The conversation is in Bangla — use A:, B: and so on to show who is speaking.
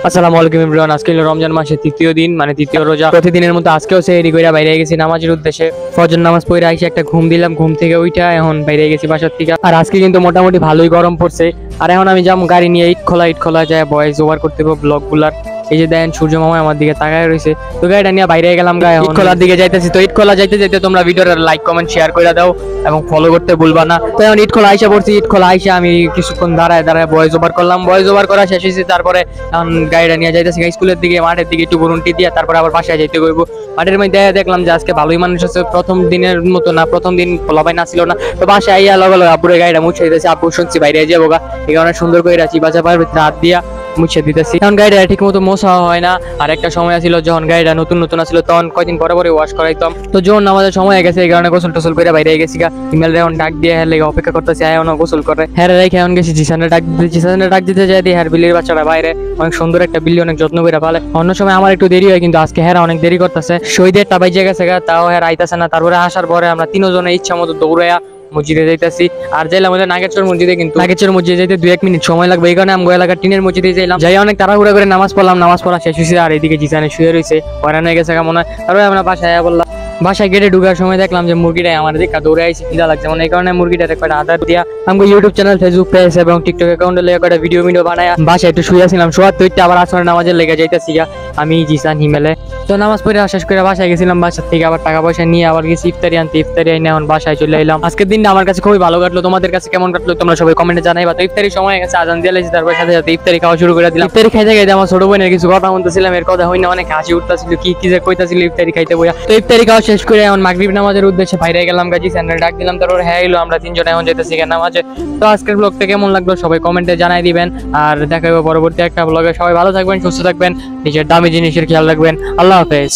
A: আসসালামু আলাইকুম এভরিওয়ান। আজকে হলো রমজান মাসের তৃতীয় দিন, মানে তৃতীয় রোজা। প্রতিদিনের মতো আজকেও সেহরি কইরা বাইরে গেছি নামাজের উদ্দেশ্যে। ফজর নামাজ পড়ে আইসা একটা ঘুম দিলাম, ঘুম থেকে উইঠা এখন বাইরে গেছি বাসার থেকে। আর আজকে কিন্তু মোটামুটি ভালোই গরম পড়ছে। আর এখন আমি যাবো গাড়ি নিয়ে ইট খোলা যায় ভয়েস ওভার করতে হবে ব্লগ গুলার। এই যে দেখেন সূর্য মামা আমার দিকে তাকায় রয়েছে, তো গাড়িটা নিয়ে বাইরে গেলাম। ইট খোলার দিকে যাইতেছি, তো ইট খোলা যাইতে যাইতে তোমরা ভিডিওর লাইক কমেন্ট শেয়ার করে দাও এবং ফলো করতে ভুলবা না। তো এখন ইট খোলা আইসা পড়ছি, ইট খোলা আইসা আমি কিছুক্ষণ দাঁড়ায় ভয়েস ওভার করলাম। ভয়েস ওভার করা শেষ হয়েছে, তারপরে এখন গাড়িটা নিয়ে যাইতেছি স্কুলের দিকে, মাঠের দিকে একটু গুরুন্টি দিয়ে তারপরে আবার বাসায় যাইতে করবো। মাঠের মধ্যে দেখলাম যে আজকে ভালোই মানুষ আছে, প্রথম দিনের মতো না, প্রথম দিন পোলাপাই না ছিল না। তো বাসায় আইয়া লগে লগে আব্বুরে গাড়িটা মুছে দিতেছে। আব্বু শুনছি বাইরে যাবো গা, এই কারণে সুন্দর করে রাখছি বাজা পার ভিতরে হাত দিয়া মুছে দিতেছি। এখন গাড়িটা ঠিক মতো মোছা হয় না। আর একটা সময় ছিল যখন গাড়িটা নতুন নতুন আসছিল, তখন কয়দিন পরে পরে ওয়াশ করাইতাম। তো যখন আমাদের সময় হয়ে গেছে, এই কারণে গোসল টোসল করে বাইরে গেছি গা। ইমেল এখন ডাক দিয়ে হেলে অপেক্ষা করতেছি, এখন গোসল করে হেরে রেখে এখন গেছি জিসানে ডাক দিতে। জিসানে ডাক দিতে যাই দিয়ে হের বিলির বাচ্চাটা বাইরে অনেক সুন্দর একটা বিল্লি, অনেক যত্ন করে পালে। অন্য সময় আমার একটু দেরি হয়, কিন্তু আজকে হেরা অনেক দেরি করতেছে। শহীদের টাবাই জায়গা গা, তাও হেরা আইতাছে না। তারপরে আসার পরে আমরা তিনজনে ইচ্ছা মতো দৌড়াইয়া মসজিদে যাইতাছি। আর যাইলাম আমাদের নাগেশ্বর মসজিদে, কিন্তু নাগেশ্বর মসজিদে যাইতে 2-1 মিনিট সময় লাগবে। এই কারণে আমি এলাকার টিনের মসজিদে যাইলাম। যাই অনেক তাড়াহুড়া করে নামাজ পড়লাম, নামাজ পড়া শেষ হয়েছে। আর এদিকে জিসানে শুয়ে রয়েছে, হয়রান হয়ে গেছে কেমন হয়। তারপরে আমরা বাসায় বললাম, বাসায় গেটে ঢুকার সময় দেখলাম যে মুরগিটাই আমার দিকে দৌড়ে আইসি, খিদা লাগছে মানে। এই কারণে মুরগিটার একটা আদার দিয়া আমাকে ইউটিউব চ্যানেল, ফেসবুক পেজ এবং টিকটক অ্যাকাউন্টে লেগে একটা ভিডিও বানায় বাসায় একটু শুয়েছিলাম। শোয়ার তো আবার আসরে নামাজের লেগে যাইতেছি আমি জিসান হিমেলে। তো নামাজ পড়ে শেষ করে বাসায় গেছিলাম। বাসার থেকে আবার টাকা পয়সা নিয়ে আবার গেছি ইফতারি আনতে। ইফতারি আইনে এখন বাসায় চলে এলাম। আজকের দিনটা আমার কাছে খুবই ভালো কাটলো। তোমাদের কাছে কেমন কাটলো তোমরা সবাই কমেন্টে জানাইবা। তো ইফতারির সময় গেছে, আজান দিয়ে লেগেছে, তারপর সাথে সাথে ইফতারি খাওয়া শুরু করে দিলাম। ইফতারি খাইতে খাইতে আমার ছোট বোনের কিছু কথা বলতেছিলাম, এর কথা হইনা অনেক হাসি উঠতেছিল, কি কি যে কইতাছিল ইফতারি খাইতে বইয়া। তো ইফতারি খাওয়া শেষ করে এখন মাগরিব নামাজের উদ্দেশ্যে বাইরে গেলাম। গাজী স্যান্ডেল ডাক দিলাম, তারপর হ্যাঁ এলো আমরা তিনজন এখন যেতেছি নামাজে। তো আজকের ব্লগটা কেমন লাগলো সবাই কমেন্টে জানাই দিবেন। আর দেখা হবে পরবর্তী একটা ব্লগে। সবাই ভালো থাকবেন, সুস্থ থাকবেন, নিজের দামি জিনিসের খেয়াল রাখবেন। আল্লাহ হাফেজ।